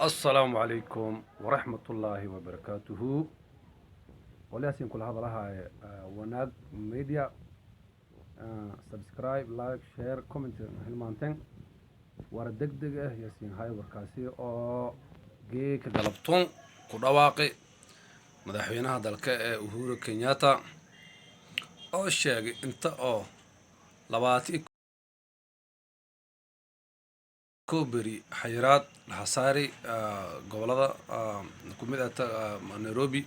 السلام عليكم ورحمة الله وبركاته. ولياسين كل هذا لها وناق ميديا. سبسكرايب لايك شير كومنت هالمانتين ورا دقدقة ياسين هاي وركاسي أو جيك قلبتون كدواقي مدحوينها دالك أهورو كينياتا أو الشيء انت أو لباتي كوبري حيرات الحصاري gobolada kumida Nairobi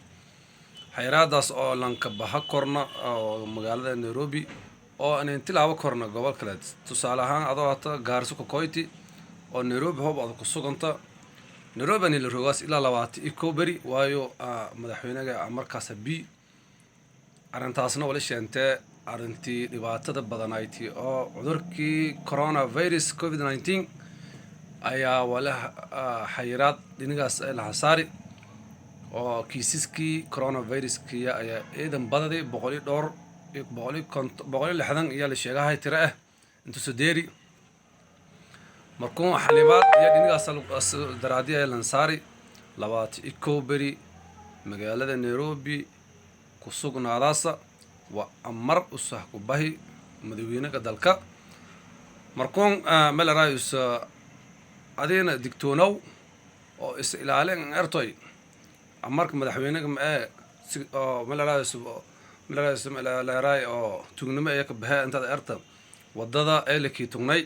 xayraadaas oo lanka baha korna oo magaalada Nairobi oo aan inta laaba korna gobol kale tusaale ahaan adoo hata gaarso ku koyti oo Nairobi hoob aad ku suganta Nairobi ni la rogaas ilaa 20 beri waayo madaxweynaha markaas bi arintaasna wala sheentay arintii dhibaatada badanayti oo cudurkii coronavirus covid-19 ayaa wala xayiraad dhinacaas la xasaari oo kiisaskii coronavirus-kii ayaa eedan badaday 160 iyo la sheegahay tira ah inta soo deeri markuu xalibaad iyo dhinacaas daraadiya lansaari 21 beri magaalada Nairobi ku sugnaadaasa waa amar usah ku bahi madaxweynaha dalka markuu meel raayus adeena digtoonow oo is ilaalin artoy amarka madaxweynaha oo malaraay oo tugnimo ay ka baxay inta arta wadada ay la kiitugnay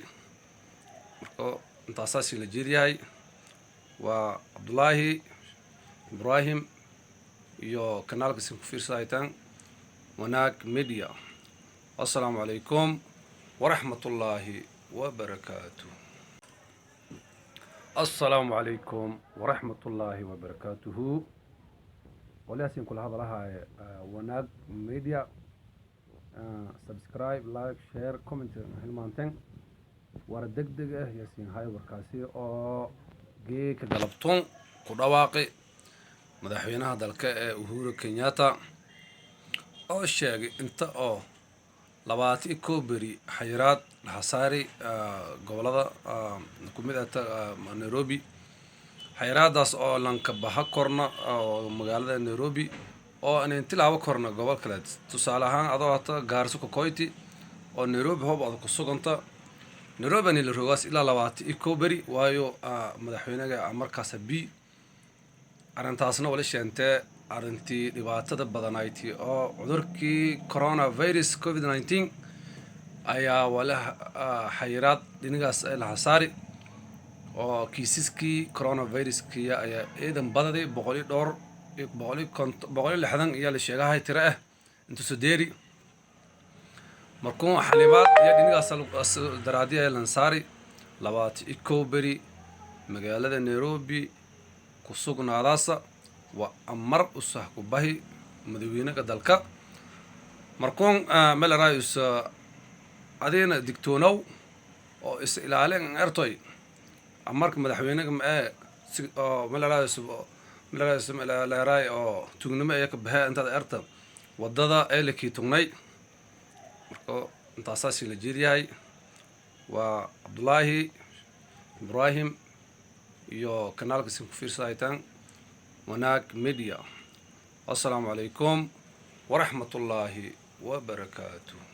marka intaas la jeediyay waa Abdullahi Ibrahim iyo kanaalka si ku fiirsaytaan wanaag media. Assalamu alaykum wa rahmatullahi wa barakatuh. السلام عليكم ورحمة الله وبركاته. ولياسين كل هذا لها وناق ميديا. سبسكرايب لايك شير كومنت هالمانتين ورا دقدقة ياسين هاي وركاسي أو جيك قلبتون كدواقي مدحوينها دالك أهورو كينياتا أو الشيء انت أو لباتي كوبري حيرات الحصاري gobolada kumida Nairobi xayraadaas oo lanka baha korna oo magaalada Nairobi oo aan inta laaba korna gobol kale tusaale ahaan adoo hata gaarso ku koyti oo Nairobi hoob aad ku suganta Nairobi ni la rogaas ilaa 21 beri waayo madaxweynaha markaas bi arintaasna wala sheentay arintii dhibaatada badanayti oo cudurkii coronavirus covid-19 ayaa wala xayiraad dhinacaas la xasaari oo kiisaskii coronavirus-kii ayaa eedan badaday 160 iyo la sheegahay tira ah inta soo deeri markuu xalibaad iyo dhinacaas daraadiya lansaari 21 beri magaalada Nairobi ku sugnaadaasa waa amar usah ku bahi madaxweynaha dalka markuu meel raayus adeena digtoonow oo is ilaalin artoy amarka madaxweynaha oo malaraay oo tugnimo ay ka baxay inta arta wadada ay la kiitugnay marka intaas la jeediyay waa Abdullahi Ibrahim iyo kanaalka si ku fiirsaytaan wanaag media. Assalamu alaykum wa rahmatullahi wa barakatuh.